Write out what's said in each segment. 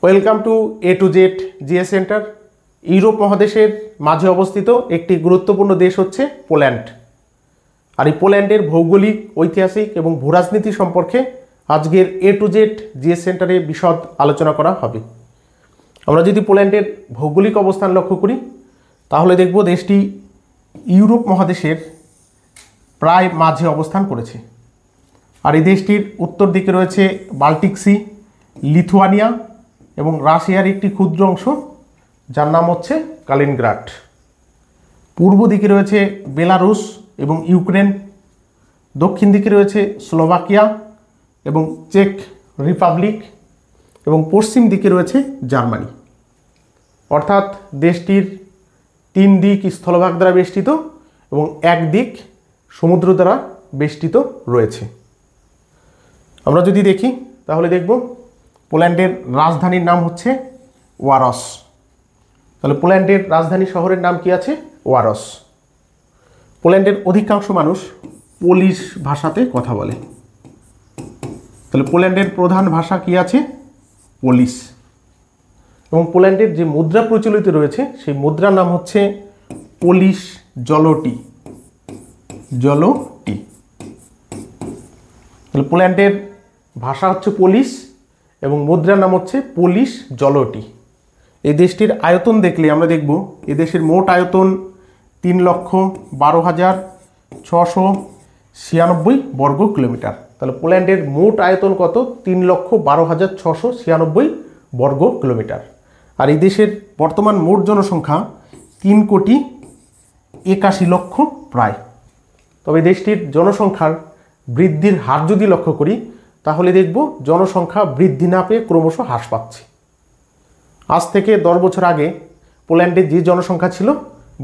Welcome to A to Z GS centre. Europe মহাদেশের মাঝে অবস্থিত একটি গুরুত্বপূর্ণ দেশ হচ্ছে পোল্যান্ড। আর এই পোল্যান্ডের ভৌগোলিক, ঐতিহাসিক এবং ভূরাজনীতি সম্পর্কে আজকের এ টু জেড জিএস সেন্টারে বিশদ আলোচনা করা হবে। আমরা যদি পোল্যান্ডের ভৌগোলিক অবস্থান লক্ষ্য করি তাহলে দেখব দেশটি ইউরোপ মহাদেশের প্রায় মাঝে অবস্থান করেছে। আর এই দেশটির উত্তর দিকে রয়েছে বাল্টিক সি, লিথুয়ানিয়া এবং রাশিয়ার একটি ক্ষুদ্র অংশ যার নাম হচ্ছে কালিনগ্রাড। পূর্ব দিকে রয়েছে বেলারুশ এবং ইউক্রেন, দক্ষিণ দিকে রয়েছে স্লোভাকিয়া এবং চেক রিপাবলিক এবং পশ্চিম দিকে রয়েছে জার্মানি। অর্থাৎ দেশটির তিন দিক স্থলভাগ দ্বারা বেষ্টিত এবং এক দিক সমুদ্র দ্বারা বেষ্টিত রয়েছে। আমরা যদি দেখি তাহলে দেখব পোল্যান্ডের রাজধানীর নাম হচ্ছে ওয়ারস। তাহলে পোল্যান্ডের রাজধানী শহরের নাম কি আছে? ওয়ারস। পোল্যান্ডের অধিকাংশ মানুষ পোলিশ ভাষাতে কথা বলে। তাহলে পোল্যান্ডের প্রধান ভাষা কি আছে? পোলিশ। এবং পোল্যান্ডের যে মুদ্রা প্রচলিত রয়েছে সেই মুদ্রার নাম হচ্ছে পোলিশ জলটি। তাহলে পোল্যান্ডের ভাষা হচ্ছে পোলিশ এবং মুদ্রার নাম হচ্ছে পোলিশ জলটি। এই দেশটির আয়তন দেখলে আমরা দেখব এই দেশের মোট আয়তন 3,12,696 বর্গ কিলোমিটার। তাহলে পোল্যান্ডের মোট আয়তন কত? 3,12,696 বর্গ কিলোমিটার। আর এই দেশের বর্তমান মোট জনসংখ্যা 3,81,00,000 প্রায়। তবে দেশটির জনসংখ্যার বৃদ্ধির হার যদি লক্ষ্য করি তাহলে দেখব জনসংখ্যা বৃদ্ধি না পেয়ে ক্রমশ হ্রাস পাচ্ছে। আজ থেকে 10 বছর আগে পোল্যান্ডের যে জনসংখ্যা ছিল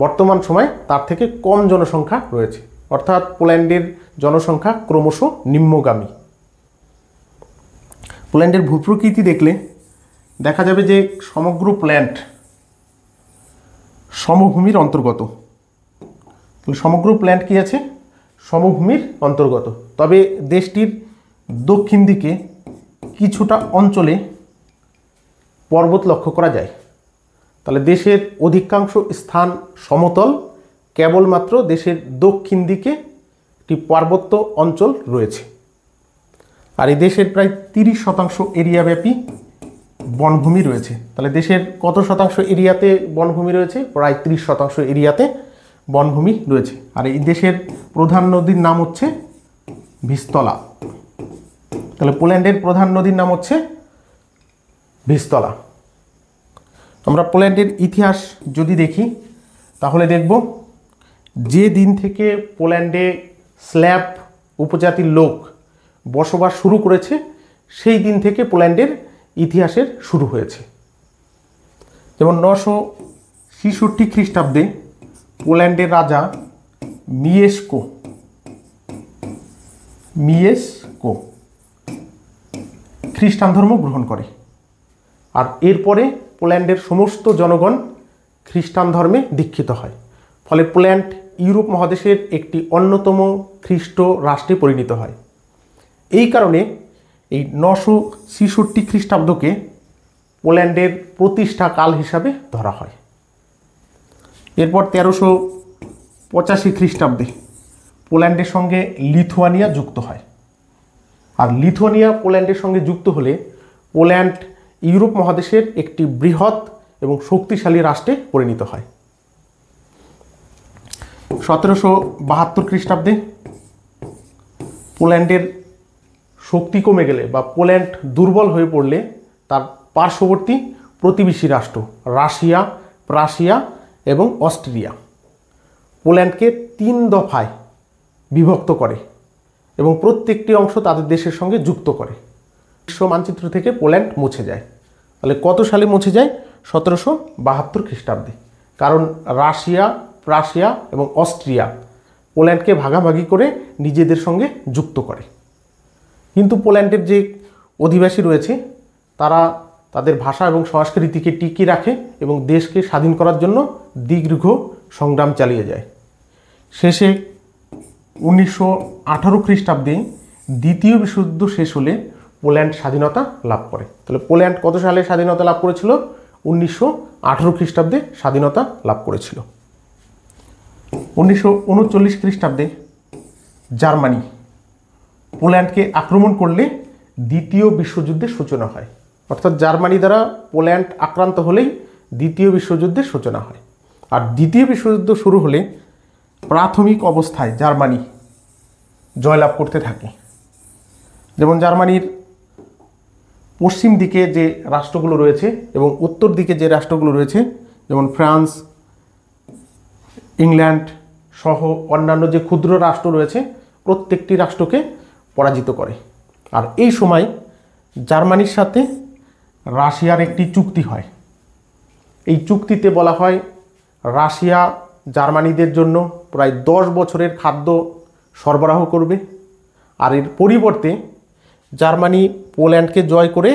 বর্তমান সময় তার থেকে কম জনসংখ্যা রয়েছে। অর্থাৎ পোল্যান্ডের জনসংখ্যা ক্রমশ নিম্নগামী। পোল্যান্ডের ভূপ্রকৃতি দেখলে দেখা যাবে যে সমগ্র পোল্যান্ড সমভূমির অন্তর্গত। সমগ্র পোল্যান্ড কি আছে? সমভূমির অন্তর্গত। তবে দেশটির দক্ষিণ দিকে কিছুটা অঞ্চলে পর্বত লক্ষ্য করা যায়। তাহলে দেশের অধিকাংশ স্থান সমতল, কেবলমাত্র দেশের দক্ষিণ দিকে একটি পার্বত্য অঞ্চল রয়েছে। আর এই দেশের প্রায় 30% এরিয়া ব্যাপী বনভূমি রয়েছে। তাহলে দেশের কত শতাংশ এরিয়াতে বনভূমি রয়েছে? প্রায় 30% এরিয়াতে বনভূমি রয়েছে। আর এই দেশের প্রধান নদীর নাম হচ্ছে ভিস্তলা। তাহলে পোল্যান্ডের প্রধান নদীর নাম হচ্ছে ভিস্তলা। আমরা পোল্যান্ডের ইতিহাস যদি দেখি তাহলে দেখব যে দিন থেকে পোল্যান্ডে স্ল্যাভ উপজাতির লোক বসবাস শুরু করেছে সেই দিন থেকে পোল্যান্ডের ইতিহাসের শুরু হয়েছে। যেমন 966 খ্রিস্টাব্দে পোল্যান্ডের রাজা মিয়েস্কো খ্রিস্টান ধর্ম গ্রহণ করে। আর এরপরে পোল্যান্ডের সমস্ত জনগণ খ্রিস্টান ধর্মে দীক্ষিত হয়। ফলে পোল্যান্ড ইউরোপ মহাদেশের একটি অন্যতম খ্রিস্ট রাষ্ট্রে পরিণত হয়। এই কারণে এই 966 খ্রিস্টাব্দকে পোল্যান্ডের প্রতিষ্ঠা কাল হিসাবে ধরা হয়। এরপর 1385 খ্রিস্টাব্দে পোল্যান্ডের সঙ্গে লিথুয়ানিয়া যুক্ত হয়। আর লিথুয়ানিয়া পোল্যান্ডের সঙ্গে যুক্ত হলে পোল্যান্ড ইউরোপ মহাদেশের একটি বৃহৎ এবং শক্তিশালী রাষ্ট্রে পরিণত হয়। 1772 খ্রিস্টাব্দে পোল্যান্ডের শক্তি কমে গেলে বা পোল্যান্ড দুর্বল হয়ে পড়লে তার পার্শ্ববর্তী প্রতিবেশী রাষ্ট্র রাশিয়া, প্রাশিয়া এবং অস্ট্রিয়া পোল্যান্ডকে 3 দফায় বিভক্ত করে এবং প্রত্যেকটি অংশ তাদের দেশের সঙ্গে যুক্ত করে। বিশ্ব মানচিত্র থেকে পোল্যান্ড মুছে যায়। তাহলে কত সালে মুছে যায়? 1772 খ্রিস্টাব্দে। কারণ রাশিয়া, প্রাশিয়া এবং অস্ট্রিয়া পোল্যান্ডকে ভাগাভাগি করে নিজেদের সঙ্গে যুক্ত করে। কিন্তু পোল্যান্ডের যে অধিবাসী রয়েছে তারা তাদের ভাষা এবং সংস্কৃতিকে টিকিয়ে রাখে এবং দেশকে স্বাধীন করার জন্য দীর্ঘ সংগ্রাম চালিয়ে যায়। শেষে 1918 খ্রিস্টাব্দে দ্বিতীয় বিশ্বযুদ্ধ শেষ হলে পোল্যান্ড স্বাধীনতা লাভ করে। তাহলে পোল্যান্ড কত সালে স্বাধীনতা লাভ করেছিল? 1918 খ্রিস্টাব্দে স্বাধীনতা লাভ করেছিল। 1939 খ্রিস্টাব্দে জার্মানি পোল্যান্ডকে আক্রমণ করলে দ্বিতীয় বিশ্বযুদ্ধের সূচনা হয়। অর্থাৎ জার্মানি দ্বারা পোল্যান্ড আক্রান্ত হলেই দ্বিতীয় বিশ্বযুদ্ধের সূচনা হয়। আর দ্বিতীয় বিশ্বযুদ্ধ শুরু হলে প্রাথমিক অবস্থায় জার্মানি জয়লাভ করতে থাকে। যেমন জার্মানির পশ্চিম দিকে যে রাষ্ট্রগুলো রয়েছে এবং উত্তর দিকে যে রাষ্ট্রগুলো রয়েছে, যেমন ফ্রান্স, ইংল্যান্ড সহ অন্যান্য যে ক্ষুদ্র রাষ্ট্র রয়েছে, প্রত্যেকটি রাষ্ট্রকে পরাজিত করে। আর এই সময় জার্মানির সাথে রাশিয়ার একটি চুক্তি হয়। এই চুক্তিতে বলা হয় রাশিয়া জার্মানিদের জন্য প্রায় 10 বছরের খাদ্য সরবরাহ করবে, আর এর পরিবর্তে জার্মানি পোল্যান্ডকে জয় করে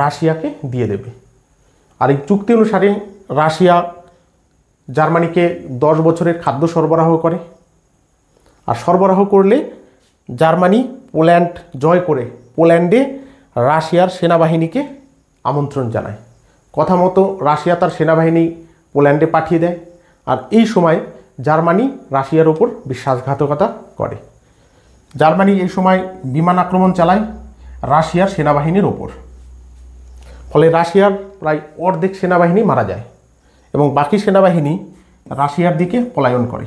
রাশিয়াকে দিয়ে দেবে। আর এই চুক্তি অনুসারে রাশিয়া জার্মানিকে 10 বছরের খাদ্য সরবরাহ করে। আর সরবরাহ করলে জার্মানি পোল্যান্ড জয় করে পোল্যান্ডে রাশিয়ার সেনাবাহিনীকে আমন্ত্রণ জানায়। কথা মতো রাশিয়া তার সেনাবাহিনী পোল্যান্ডে পাঠিয়ে দেয়। আর এই সময় জার্মানি রাশিয়ার ওপর বিশ্বাসঘাতকতা করে। জার্মানি এই সময় বিমান আক্রমণ চালায় রাশিয়ার সেনাবাহিনীর ওপর। ফলে রাশিয়ার প্রায় অর্ধেক সেনাবাহিনী মারা যায় এবং বাকি সেনাবাহিনী রাশিয়ার দিকে পলায়ন করে।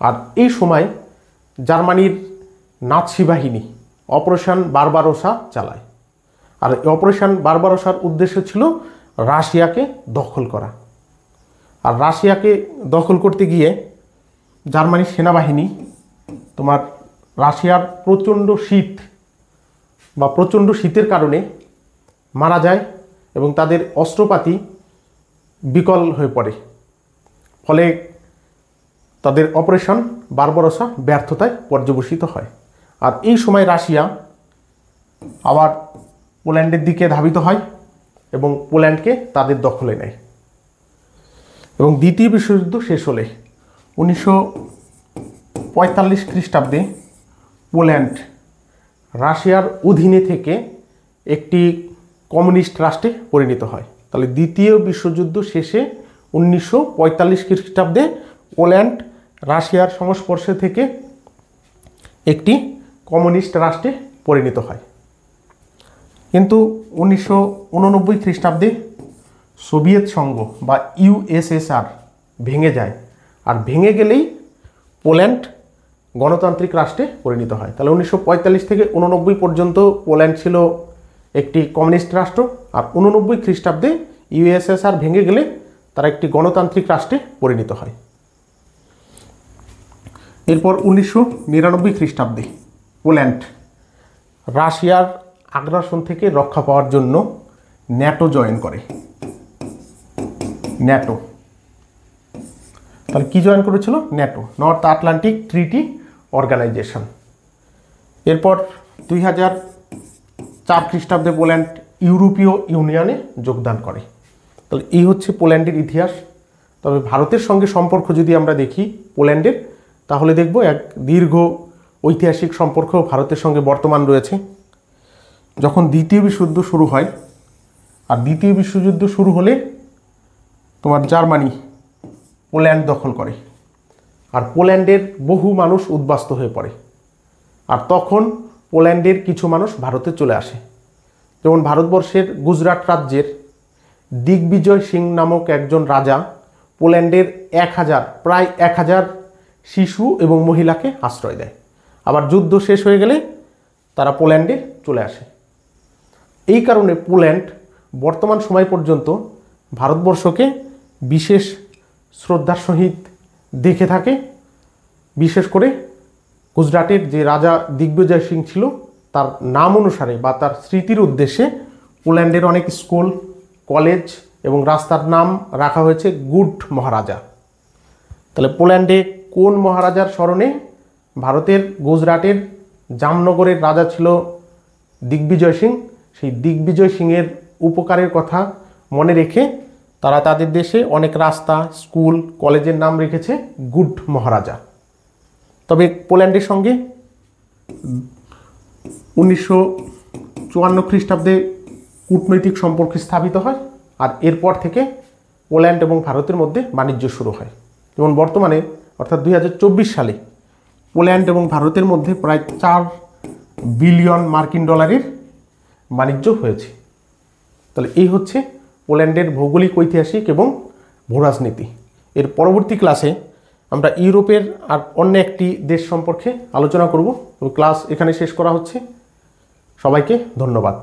আর এই সময় জার্মানির নাৎসি বাহিনী অপারেশন বারবারোসা চালায়। আর এই অপারেশন বারবারোসার উদ্দেশ্য ছিল রাশিয়াকে দখল করা। আর রাশিয়াকে দখল করতে গিয়ে জার্মানির সেনাবাহিনী তোমার রাশিয়ার প্রচণ্ড শীত বা প্রচণ্ড শীতের কারণে মারা যায় এবং তাদের অস্ত্রপাতি বিকল হয়ে পড়ে। ফলে তাদের অপারেশন বারবারোসা ব্যর্থতায় পর্যবসিত হয়। আর এই সময় রাশিয়া আবার পোল্যান্ডের দিকে ধাবিত হয় এবং পোল্যান্ডকে তাদের দখলে নেয়। এবং দ্বিতীয় বিশ্বযুদ্ধ শেষ হলে 1945 খ্রিস্টাব্দে পোল্যান্ড রাশিয়ার অধীনে থেকে একটি কমিউনিস্ট রাষ্ট্রে পরিণত হয়। তাহলে দ্বিতীয় বিশ্বযুদ্ধ শেষে 1945 খ্রিস্টাব্দে পোল্যান্ড রাশিয়ার সংস্পর্শে থেকে একটি কমিউনিস্ট রাষ্ট্রে পরিণত হয়। কিন্তু 1989 খ্রিস্টাব্দে সোভিয়েত সংঘ বা ইউএসএসআর ভেঙে যায়। আর ভেঙে গেলেই পোল্যান্ড গণতান্ত্রিক রাষ্ট্রে পরিণত হয়। তাহলে 1945 থেকে 89 পর্যন্ত পোল্যান্ড ছিল একটি কমিউনিস্ট রাষ্ট্র। আর 89 খ্রিস্টাব্দে ইউএসএসআর ভেঙে গেলে তারা একটি গণতান্ত্রিক রাষ্ট্রে পরিণত হয়। এরপর 1999 খ্রিস্টাব্দে পোল্যান্ড রাশিয়ার আগ্রাসন থেকে রক্ষা পাওয়ার জন্য ন্যাটো জয়েন করে। ন্যাটো তাহলে কি জয়েন করেছিল? NATO, north Atlantic treaty organization. এরপর 2004 খ্রিস্টাব্দে পোল্যান্ড ইউরোপীয় ইউনিয়নে যোগদান করে। তাহলে এই হচ্ছে পোল্যান্ডের ইতিহাস। তবে ভারতের সঙ্গে সম্পর্ক যদি আমরা দেখি পোল্যান্ডের, তাহলে দেখব এক দীর্ঘ ঐতিহাসিক সম্পর্ক ভারতের সঙ্গে বর্তমান রয়েছে। যখন দ্বিতীয় বিশ্বযুদ্ধ শুরু হয়, আর দ্বিতীয় বিশ্বযুদ্ধ শুরু হলে তোমার জার্মানি পোল্যান্ড দখল করে, আর পোল্যান্ডের বহু মানুষ উদ্বাস্তু হয়ে পড়ে। আর তখন পোল্যান্ডের কিছু মানুষ ভারতে চলে আসে। যেমন ভারতবর্ষের গুজরাট রাজ্যের দিগ্বিজয় সিং নামক একজন রাজা পোল্যান্ডের প্রায় 1000 শিশু এবং মহিলাকে আশ্রয় দেয়। আবার যুদ্ধ শেষ হয়ে গেলে তারা পোল্যান্ডে চলে আসে। এই কারণে পোল্যান্ড বর্তমান সময় পর্যন্ত ভারতবর্ষকে বিশেষ শ্রদ্ধার সহিত দেখে থাকে। বিশেষ করে গুজরাটের যে রাজা দিগ্বিজয় সিং ছিল তার নাম অনুসারে বা তার স্মৃতির উদ্দেশ্যে পোল্যান্ডের অনেক স্কুল, কলেজ এবং রাস্তার নাম রাখা হয়েছে গুড মহারাজা। তাহলে পোল্যান্ডে কোন মহারাজার স্মরণে? ভারতের গুজরাটের জামনগরের রাজা ছিল দিগ্বিজয় সিং। সেই দিগ্বিজয় সিংয়ের উপকারের কথা মনে রেখে তারা তাদের দেশে অনেক রাস্তা, স্কুল, কলেজের নাম রেখেছে গুড মহারাজা। তবে পোল্যান্ডের সঙ্গে 1954 খ্রিস্টাব্দে কূটনৈতিক সম্পর্ক স্থাপিত হয়, আর এরপর থেকে পোল্যান্ড এবং ভারতের মধ্যে বাণিজ্য শুরু হয়। যেমন বর্তমানে অর্থাৎ 2024 সালে পোল্যান্ড এবং ভারতের মধ্যে প্রায় 4 বিলিয়ন মার্কিন ডলারের বাণিজ্য হয়েছে। তাহলে এই হচ্ছে পোল্যান্ডের ভৌগোলিক, ঐতিহাসিক এবং ভূরাজনীতি। এর পরবর্তী ক্লাসে আমরা ইউরোপের আর অন্য একটি দেশ সম্পর্কে আলোচনা করব। ক্লাস এখানে শেষ করা হচ্ছে। সবাইকে ধন্যবাদ।